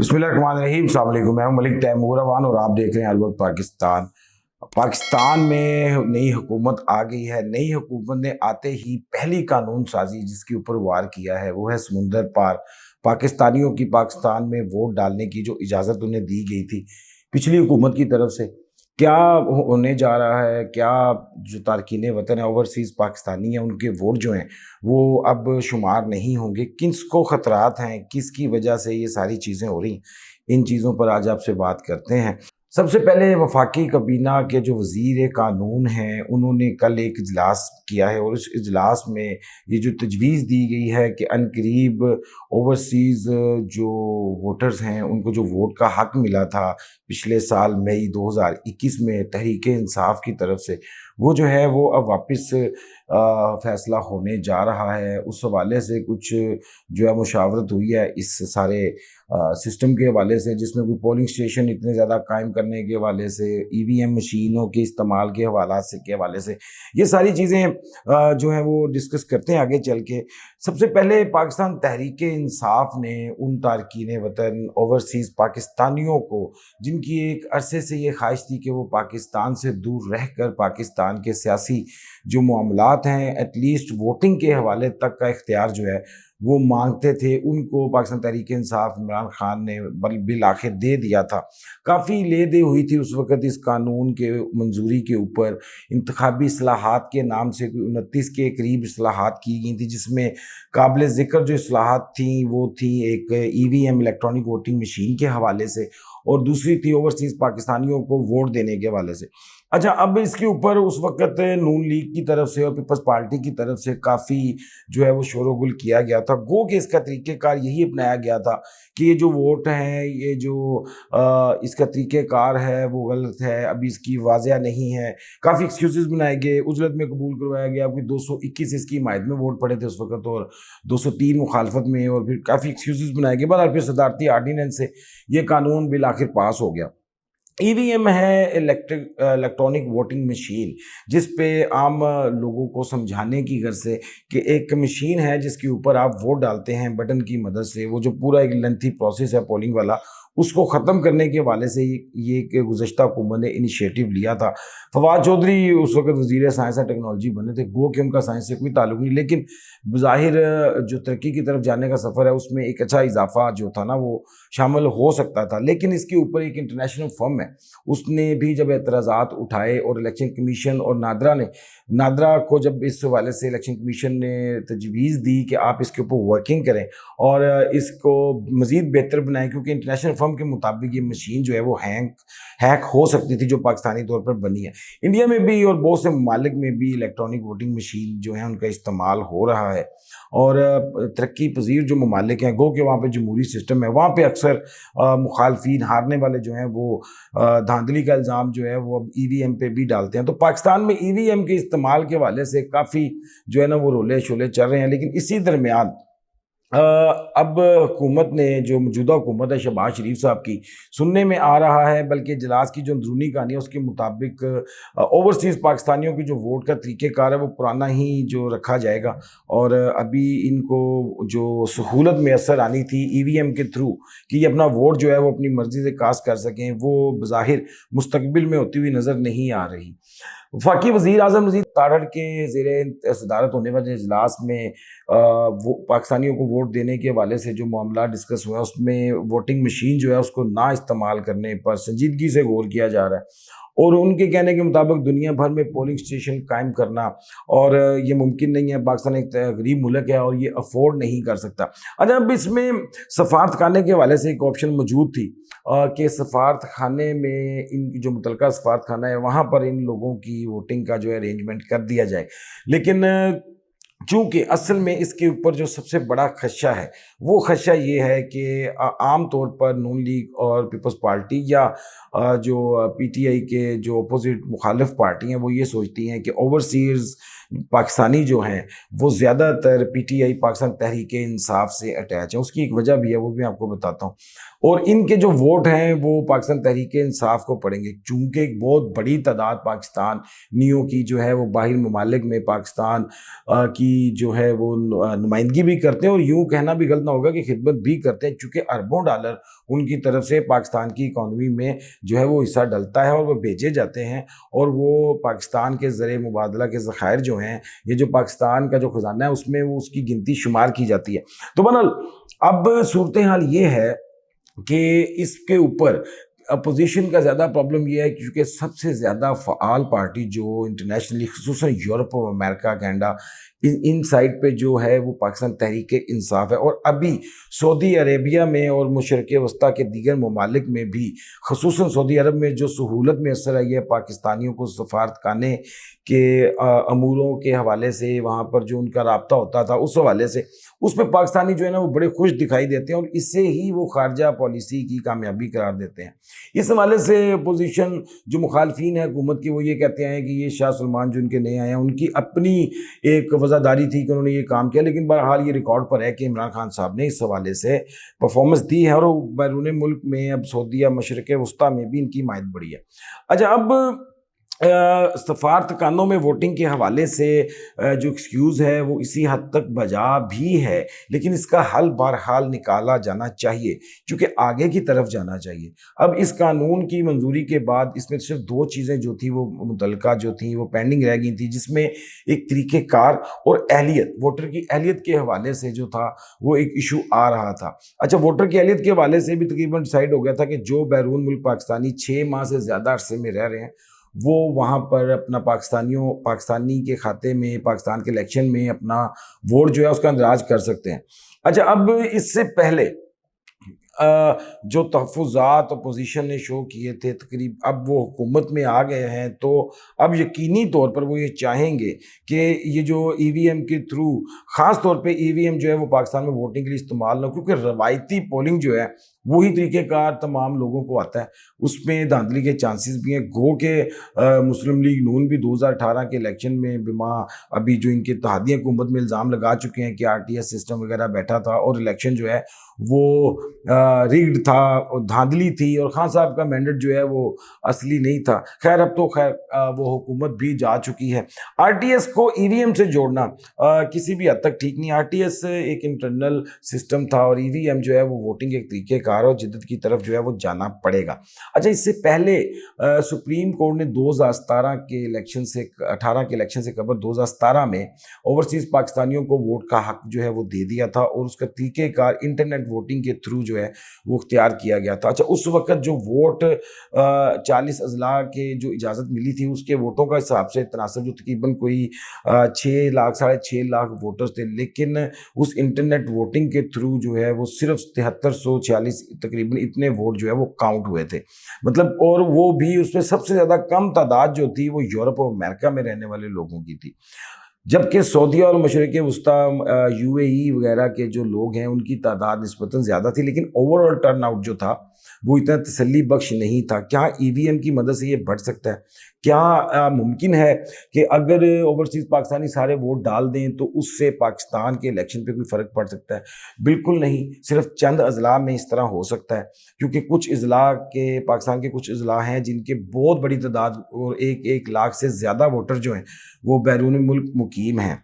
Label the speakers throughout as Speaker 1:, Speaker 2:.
Speaker 1: بسم اللہ الرحمن الرحیم۔ السلام علیکم، میں ہوں ملک تیمور اوان اور آپ دیکھ رہے ہیں الوقت پاکستان۔ پاکستان میں نئی حکومت آ گئی ہے۔ نئی حکومت نے آتے ہی پہلی قانون سازی جس کے اوپر وار کیا ہے وہ ہے سمندر پار پاکستانیوں کی پاکستان میں ووٹ ڈالنے کی جو اجازت انہیں دی گئی تھی پچھلی حکومت کی طرف سے۔ کیا ہونے جا رہا ہے، کیا جو تارکین وطن ہیں، اوورسیز پاکستانی ہیں، ان کے ووٹ جو ہیں وہ اب شمار نہیں ہوں گے؟ کس کو خطرات ہیں، کس کی وجہ سے یہ ساری چیزیں ہو رہی ہیں، ان چیزوں پر آج آپ سے بات کرتے ہیں۔ سب سے پہلے وفاقی کابینہ کے جو وزیر قانون ہیں انہوں نے کل ایک اجلاس کیا ہے، اور اس اجلاس میں یہ جو تجویز دی گئی ہے کہ عنقریب اوورسیز جو ووٹرز ہیں ان کو جو ووٹ کا حق ملا تھا پچھلے سال مئی 2021 میں تحریک انصاف کی طرف سے، وہ جو ہے وہ اب واپس فیصلہ ہونے جا رہا ہے۔ اس حوالے سے کچھ جو ہے مشاورت ہوئی ہے اس سارے سسٹم کے حوالے سے، جس میں کوئی پولنگ اسٹیشن اتنے زیادہ قائم کرنے کے حوالے سے، ای وی ایم مشینوں کے استعمال کے حوالے سے یہ ساری چیزیں جو ہیں وہ ڈسکس کرتے ہیں آگے چل کے۔ سب سے پہلے پاکستان تحریک انصاف نے ان تارکین وطن اوورسیز پاکستانیوں کو جن کی ایک عرصے سے یہ خواہش تھی کہ وہ پاکستان سے دور رہ کر پاکستان کے سیاسی جو معاملات ہیں ایٹ لیسٹ ووٹنگ کے حوالے تک کا اختیار جو ہے وہ مانگتے تھے، ان کو پاکستان تحریک انصاف عمران خان نے بالآخر دے دیا تھا۔ کافی لے دے ہوئی تھی اس وقت اس قانون کے منظوری کے اوپر۔ انتخابی اصلاحات کے نام سے 29 کے قریب اصلاحات کی گئی تھی، جس میں قابل ذکر جو اصلاحات تھیں وہ تھیں ایک ای وی ایم الیکٹرانک ووٹنگ مشین کے حوالے سے، اور دوسری تھی اوورسیز پاکستانیوں کو ووٹ دینے کے حوالے سے۔ اچھا، اب اس کے اوپر اس وقت نون لیگ کی طرف سے اور پیپلز پارٹی کی طرف سے کافی جو ہے وہ شور و گل کیا گیا تھا، گو کہ اس کا طریقہ کار یہی اپنایا گیا تھا کہ یہ جو ووٹ ہیں، یہ جو اس کا طریقہ کار ہے وہ غلط ہے، ابھی اس کی واضح نہیں ہے۔ کافی ایکسکیوزز بنائے گئے، اجرت میں قبول کروایا گیا، کوئی 221 اس کی حمایت میں ووٹ پڑے تھے اس وقت اور 203 مخالفت میں، اور پھر کافی ایکسکیوزز بنائے گئے۔ بہرحال پھر صدارتی آرڈیننس سے یہ قانون بالآخر پاس ہو گیا۔ ای وی ایم ہے الیکٹرانک ووٹنگ مشین، جس پہ عام لوگوں کو سمجھانے کی غرض سے کہ ایک مشین ہے جس کے اوپر آپ ووٹ ڈالتے ہیں بٹن کی مدد سے، وہ جو پورا ایک لینتھی پروسیس ہے پولنگ والا، اس کو ختم کرنے کے حوالے سے یہ کہ گزشتہ حکومت نے انیشیٹو لیا تھا۔ فواد چودھری اس وقت وزیر سائنس اینڈ ٹیکنالوجی بنے تھے، گو کہ ان کا سائنس سے کوئی تعلق نہیں، لیکن بظاہر جو ترقی کی طرف جانے کا سفر ہے اس میں ایک اچھا اضافہ جو تھا نا وہ شامل ہو سکتا تھا۔ لیکن اس کے اوپر ایک انٹرنیشنل فرم ہے، اس نے بھی جب اعتراضات اٹھائے اور الیکشن کمیشن اور نادرا کو جب اس حوالے سے الیکشن کمیشن نے تجویز دی کہ آپ اس کے اوپر ورکنگ کریں اور اس کو مزید بہتر بنائیں، کیونکہ انٹرنیشنل فرم کے مطابق یہ مشین جو ہے وہ ہیک ہو سکتی تھی جو پاکستانی طور پر بنی ہے۔ انڈیا میں بھی اور بہت سے ممالک میں بھی الیکٹرانک ووٹنگ مشین جو ہیں ان کا استعمال ہو رہا ہے، اور ترقی پذیر جو ممالک ہیں، گو کہ وہاں پہ جمہوری سسٹم ہے، وہاں پہ اکثر مخالفین ہارنے والے جو ہیں وہ دھاندلی کا الزام جو ہے وہ اب ای وی ایم پہ بھی ڈالتے ہیں۔ تو پاکستان میں ای وی ایم کے استعمال کے حوالے سے کافی جو ہے نا وہ رولے شولے چل رہے ہیں، لیکن اسی درمیان اب حکومت نے جو موجودہ حکومت ہے شہباز شریف صاحب کی، سننے میں آ رہا ہے، بلکہ اجلاس کی جو اندرونی کہانی ہے اس کے مطابق اوورسیز پاکستانیوں کی جو ووٹ کا طریقہ کار ہے وہ پرانا ہی جو رکھا جائے گا، اور ابھی ان کو جو سہولت میسر آنی تھی ای وی ایم کے تھرو کہ یہ اپنا ووٹ جو ہے وہ اپنی مرضی سے کاسٹ کر سکیں، وہ بظاہر مستقبل میں ہوتی ہوئی نظر نہیں آ رہی۔ وفاقی وزیر اعظم مزید تارڑ کے زیر صدارت ہونے والے اجلاس میں وہ پاکستانیوں کو ووٹ دینے کے حوالے سے جو معاملات ڈسکس ہوا ہے اس میں ووٹنگ مشین جو ہے اس کو نہ استعمال کرنے پر سنجیدگی سے غور کیا جا رہا ہے، اور ان کے کہنے کے مطابق دنیا بھر میں پولنگ اسٹیشن قائم کرنا اور یہ ممکن نہیں ہے، پاکستان ایک غریب ملک ہے اور یہ افورڈ نہیں کر سکتا۔ اچھا، اب اس میں سفارت خانے کے حوالے سے ایک آپشن موجود تھی کہ سفارت خانے میں ان کی جو متعلقہ سفارت خانہ ہے وہاں پر ان لوگوں کی ووٹنگ کا جو ہے ارینجمنٹ کر دیا جائے، لیکن چونکہ اصل میں اس کے اوپر جو سب سے بڑا خدشہ ہے وہ خدشہ یہ ہے کہ عام طور پر نون لیگ اور پیپلز پارٹی یا جو پی ٹی آئی کے جو اپوزٹ مخالف پارٹی ہیں وہ یہ سوچتی ہیں کہ اوورسیز پاکستانی جو ہیں وہ زیادہ تر P T I Pakistan Tehreek Insaf سے اٹیچ ہیں۔ اس کی ایک وجہ بھی ہے، وہ بھی آپ کو بتاتا ہوں۔ اور ان کے جو ووٹ ہیں وہ پاکستان تحریک انصاف کو پڑیں گے، چونکہ ایک بہت بڑی تعداد پاکستان نیو کی جو ہے وہ باہر ممالک میں پاکستان کی جو ہے وہ نمائندگی بھی کرتے ہیں، اور یوں کہنا بھی غلط نہ ہوگا کہ خدمت بھی کرتے ہیں، چونکہ اربوں ڈالر ان کی طرف سے پاکستان کی اکانومی میں جو ہے وہ حصہ ڈلتا ہے اور وہ بھیجے جاتے ہیں، اور وہ پاکستان کے زر مبادلہ کے ذخائر جو ہیں، یہ جو پاکستان کا جو خزانہ ہے اس میں وہ اس کی گنتی شمار کی جاتی ہے۔ تو بہرحال اب صورتحال یہ ہے کہ اس کے اوپر اپوزیشن کا زیادہ پرابلم یہ ہے کیونکہ سب سے زیادہ فعال پارٹی جو انٹرنیشنلی خصوصاً یورپ اور امریکہ کینیڈا ان سائڈ پہ جو ہے وہ پاکستان تحریک انصاف ہے، اور ابھی سعودی عربیہ میں اور مشرق وسطیٰ کے دیگر ممالک میں بھی خصوصاً سعودی عرب میں جو سہولت میسر آئی ہے پاکستانیوں کو سفارت خانے کے اموروں کے حوالے سے، وہاں پر جو ان کا رابطہ ہوتا تھا اس حوالے سے، اس میں پاکستانی جو ہے نا وہ بڑے خوش دکھائی دیتے ہیں، اور اس سے ہی وہ خارجہ پالیسی کی کامیابی قرار دیتے ہیں۔ اس حوالے سے اپوزیشن جو مخالفین ہیں حکومت کی وہ یہ کہتے ہیں کہ یہ شاہ سلمان جو ان کے نئے آئے ہیں ان کی اپنی ایک وفاداری تھی کہ انہوں نے یہ کام کیا، لیکن بہرحال یہ ریکارڈ پر ہے کہ عمران خان صاحب نے اس حوالے سے پرفارمنس دی ہے، اور بیرون ملک میں اب سعودیہ مشرق وسطیٰ میں بھی ان کی حمایت بڑھی ہے۔ اچھا، اب سفارت خانوں میں ووٹنگ کے حوالے سے جو ایکسکیوز ہے وہ اسی حد تک بجا بھی ہے، لیکن اس کا حل بہرحال نکالا جانا چاہیے چونکہ آگے کی طرف جانا چاہیے۔ اب اس قانون کی منظوری کے بعد اس میں صرف دو چیزیں جو تھیں وہ متعلقہ جو تھیں وہ پینڈنگ رہ گئی تھیں، جس میں ایک طریقہ کار اور اہلیت، ووٹر کی اہلیت کے حوالے سے جو تھا وہ ایک ایشو آ رہا تھا۔ اچھا، ووٹر کی اہلیت کے حوالے سے بھی تقریباً ڈیسائیڈ ہو گیا تھا کہ جو بیرون ملک پاکستانی 6 ماہ سے زیادہ عرصے میں رہ رہے ہیں وہ وہاں پر اپنا پاکستانی کے کھاتے میں پاکستان کے الیکشن میں اپنا ووٹ جو ہے اس کا اندراج کر سکتے ہیں۔ اچھا، اب اس سے پہلے جو تحفظات اپوزیشن نے شو کیے تھے اب وہ حکومت میں آ گئے ہیں، تو اب یقینی طور پر وہ یہ چاہیں گے کہ یہ جو ای وی ایم کے تھرو، خاص طور پہ ای وی ایم جو ہے وہ پاکستان میں ووٹنگ کے لیے استعمال نہ ہو، کیونکہ روایتی پولنگ جو ہے وہی طریقہ کار تمام لوگوں کو آتا ہے، اس میں دھاندلی کے چانسز بھی ہیں۔ گو کہ مسلم لیگ نون بھی 2018 کے الیکشن میں بما ابھی جو ان کے اتحادی حکومت میں الزام لگا چکے ہیں کہ آر ٹی ایس سسٹم وغیرہ بیٹھا تھا اور الیکشن جو ہے وہ ریگڈ تھا اور دھاندلی تھی، اور خان صاحب کا مینڈیٹ جو ہے وہ اصلی نہیں تھا۔ خیر، اب تو وہ حکومت بھی جا چکی ہے۔ آر ٹی ایس کو ای وی ایم سے جوڑنا کسی بھی حد تک ٹھیک نہیں۔ آر ٹی ایس ایک انٹرنل سسٹم تھا اور ای وی ایم جو ہے وہ ووٹنگ ایک طریقہ کار اور جدت کی طرف جو ہے وہ جانا پڑے گا۔ اچھا، اس سے پہلے سپریم کورٹ نے 2017 کے الیکشن سے 18 کے الیکشن سے قبل 2017 میں اوورسیز پاکستانیوں کو ووٹ کا حق جو ہے وہ دے دیا تھا، اور اس کا طریقہ کار انٹرنیٹ ووٹنگ کے تھرو جو ہے وہ اختیار کیا گیا تھا۔ اچھا، اس وقت جو ووٹ 40 اضلاع کے جو اجازت ملی تھی اس کے ووٹوں کا حساب سے تناسب جو تقریباً کوئی 6 لاکھ 6.5 لاکھ ووٹرز تھے، لیکن اس انٹرنیٹ ووٹنگ کے تھرو جو ہے وہ صرف 7346 تقریباً اتنے ووٹ جو ہے وہ کاؤنٹ ہوئے تھے، مطلب، اور وہ بھی اس میں سب سے زیادہ کم تعداد جو تھی وہ یورپ اور امریکہ میں رہنے والے لوگوں کی تھی، جبکہ سعودیہ اور مشرق وسطیٰ یو اے ای وغیرہ کے جو لوگ ہیں ان کی تعداد نسبتاً زیادہ تھی، لیکن اوور آل ٹرن آؤٹ جو تھا وہ اتنا تسلی بخش نہیں تھا۔ کیا ای وی ایم کی مدد سے یہ بڑھ سکتا ہے؟ کیا ممکن ہے کہ اگر اوورسیز پاکستانی سارے ووٹ ڈال دیں تو اس سے پاکستان کے الیکشن پہ کوئی فرق پڑ سکتا ہے؟ بالکل نہیں، صرف چند اضلاع میں اس طرح ہو سکتا ہے، کیونکہ کچھ اضلاع کے پاکستان کے کچھ اضلاع ہیں جن کے بہت بڑی تعداد اور 1 لاکھ سے زیادہ ووٹر جو ہیں وہ بیرون ملک مقیم ہیں۔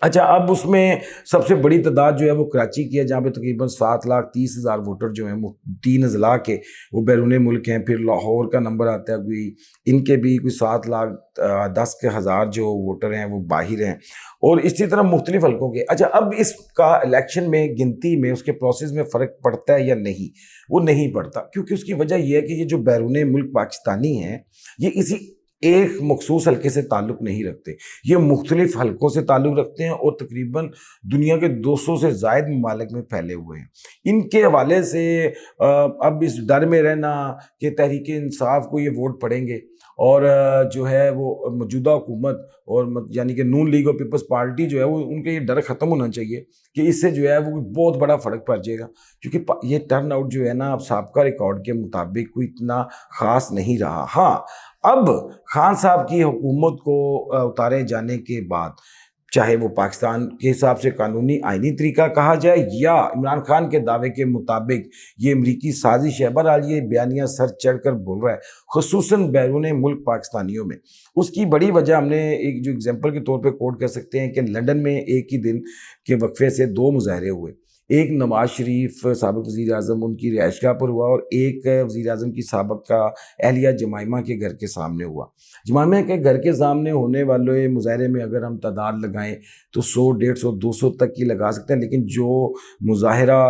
Speaker 1: اچھا، اب اس میں سب سے بڑی تعداد جو ہے وہ کراچی کی ہے، جہاں پہ تقریباً 7,30,000 ووٹر جو ہیں 3 اضلاع کے وہ بیرون ملک ہیں۔ پھر لاہور کا نمبر آتا ہے کوئی، ان کے بھی کوئی 7,10,000 جو ووٹر ہیں وہ باہر ہیں، اور اسی طرح مختلف حلقوں کے۔ اچھا، اب اس کا الیکشن میں گنتی میں اس کے پروسیس میں فرق پڑتا ہے یا نہیں؟ وہ نہیں پڑتا، کیونکہ اس کی وجہ یہ ہے کہ یہ جو بیرون ملک پاکستانی ہیں یہ اسی ایک مخصوص حلقے سے تعلق نہیں رکھتے، یہ مختلف حلقوں سے تعلق رکھتے ہیں اور تقریباً دنیا کے 200 سے زائد ممالک میں پھیلے ہوئے ہیں۔ ان کے حوالے سے اب اس ڈر میں رہنا کہ تحریک انصاف کو یہ ووٹ پڑیں گے، اور جو ہے وہ موجودہ حکومت اور یعنی کہ نون لیگ اور پیپلز پارٹی جو ہے وہ ان کا یہ ڈر ختم ہونا چاہیے کہ اس سے جو ہے وہ بہت بڑا فرق پڑ جائے گا، کیونکہ یہ ٹرن آؤٹ جو ہے نا اب سابقہ ریکارڈ کے مطابق کوئی اتنا خاص نہیں رہا۔ ہاں، اب خان صاحب کی حکومت کو اتارے جانے کے بعد چاہے وہ پاکستان کے حساب سے قانونی آئینی طریقہ کہا جائے یا عمران خان کے دعوے کے مطابق یہ امریکی سازش ہے۔ بہرحال یہ بیانیہ سر چڑھ کر بول رہا ہے، خصوصاً بیرون ملک پاکستانیوں میں۔ اس کی بڑی وجہ ہم نے ایک جو اگزامپل کے طور پہ کوٹ کر سکتے ہیں کہ لندن میں ایک ہی دن کے وقفے سے 2 مظاہرے ہوئے۔ ایک نواز شریف سابق وزیر اعظم ان کی رہائش گاہ پر ہوا، اور ایک وزیر اعظم کی سابق کا اہلیہ جمائمہ کے گھر کے سامنے ہوا۔ جمائمہ کے گھر کے سامنے ہونے والے مظاہرے میں اگر ہم تعداد لگائیں تو 100، 150، 200 تک کی لگا سکتے ہیں، لیکن جو مظاہرہ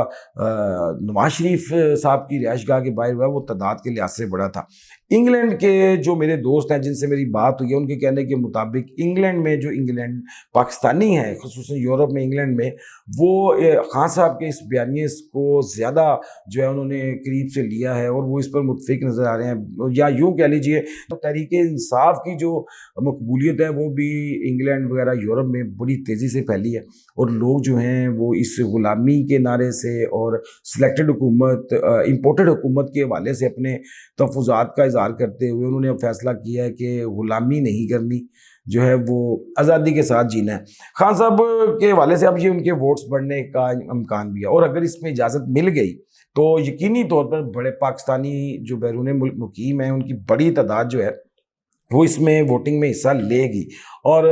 Speaker 1: نواز شریف صاحب کی رہائش گاہ کے باہر ہوا وہ تعداد کے لحاظ سے بڑا تھا۔ انگلینڈ کے جو میرے دوست ہیں جن سے میری بات ہوئی ہے، ان کے کہنے کے مطابق انگلینڈ میں جو انگلینڈ پاکستانی ہیں، خصوصاً یورپ میں انگلینڈ میں، وہ خان صاحب کے اس بیانیے کو زیادہ جو ہے انہوں نے قریب سے لیا ہے، اور وہ اس پر متفق نظر آ رہے ہیں، یا یوں کہہ لیجئے تحریک انصاف کی جو مقبولیت ہے وہ بھی انگلینڈ وغیرہ یورپ میں بڑی تیزی سے پھیلی ہے، اور لوگ جو ہیں وہ اس غلامی کے نعرے سے اور سلیکٹڈ حکومت، امپورٹڈ حکومت کے حوالے سے اپنے تحفظات کا اظہار کرتے ہوئے انہوں نے اب فیصلہ کیا ہے کہ غلامی نہیں کرنی، جو ہے وہ آزادی کے ساتھ جینا ہے۔ خان صاحب کے حوالے سے اب یہ ان کے ووٹس بڑھنے کا امکان بھی ہے، اور اگر اس میں اجازت مل گئی تو یقینی طور پر بڑے پاکستانی جو بیرون ملک مقیم ہیں ان کی بڑی تعداد جو ہے وہ اس میں ووٹنگ میں حصہ لے گی، اور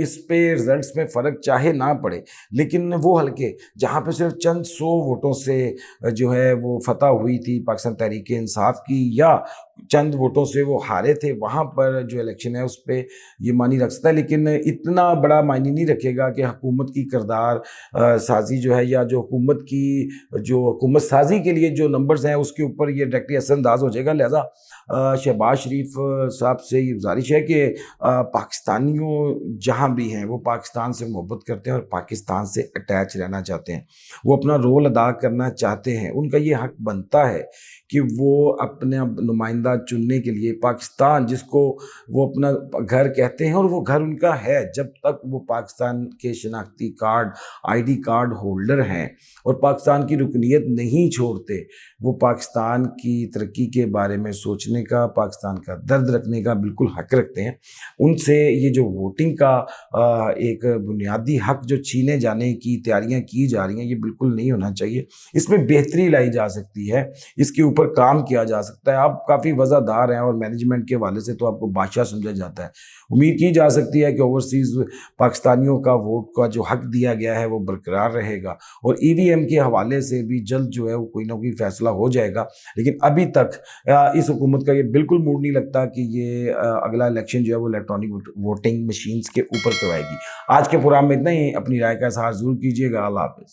Speaker 1: اس پہ رزلٹس میں فرق چاہے نہ پڑے، لیکن وہ حلقے جہاں پہ صرف چند 100 ووٹوں سے جو ہے وہ فتح ہوئی تھی پاکستان تحریک انصاف کی، یا چند ووٹوں سے وہ ہارے تھے، وہاں پر جو الیکشن ہے اس پہ یہ معنی رکھ سکتا ہے، لیکن اتنا بڑا معنی نہیں رکھے گا کہ حکومت کی کردار سازی جو ہے، یا جو حکومت کی جو حکومت سازی کے لیے جو نمبرز ہیں اس کے اوپر یہ ڈائریکٹلی اثر انداز ہو جائے گا۔ لہٰذا شہباز شریف صاحب سے یہ گزارش ہے کہ پاکستانیوں جہاں بھی ہیں وہ پاکستان سے محبت کرتے ہیں اور پاکستان سے اٹیچ رہنا چاہتے ہیں، وہ اپنا رول ادا کرنا چاہتے ہیں، ان کا یہ حق بنتا ہے کہ وہ اپنے نمائندہ چننے کے لیے پاکستان، جس کو وہ اپنا گھر کہتے ہیں اور وہ گھر ان کا ہے جب تک وہ پاکستان کے شناختی card, I D card holder ہیں اور پاکستان کی رکنیت نہیں چھوڑتے، وہ پاکستان کی ترقی کے بارے میں سوچنے کا، پاکستان کا درد رکھنے کا بالکل حق رکھتے ہیں۔ ان سے یہ جو ووٹنگ کا ایک بنیادی حق جو چھینے جانے کی تیاریاں کی جا رہی ہیں، یہ بالکل نہیں ہونا چاہیے۔ اس میں بہتری لائی جا سکتی ہے، اس کے اوپر کام کیا جا سکتا ہے۔ آپ کافی وزادار ہیں اور مینجمنٹ کے حوالے سے تو آپ کو بادشاہ سمجھا جاتا ہے۔ امید کی جا سکتی ہے کہ اوورسیز پاکستانیوں کا ووٹ کا جو حق دیا گیا ہے وہ برقرار رہے گا، اور ای وی ایم کے حوالے سے بھی جلد جو ہے وہ کوئی نہ کوئی فیصلہ ہو جائے گا۔ لیکن ابھی تک اس حکومت کا یہ بالکل موڈ نہیں لگتا کہ یہ اگلا الیکشن جو ہے وہ الیکٹرانک ووٹنگ مشینز کے اوپر کروائے گی۔ آج کے پروگرام میں اتنا ہی، اپنی رائے کا اظہار ضرور کیجیے گا۔ اللہ حافظ۔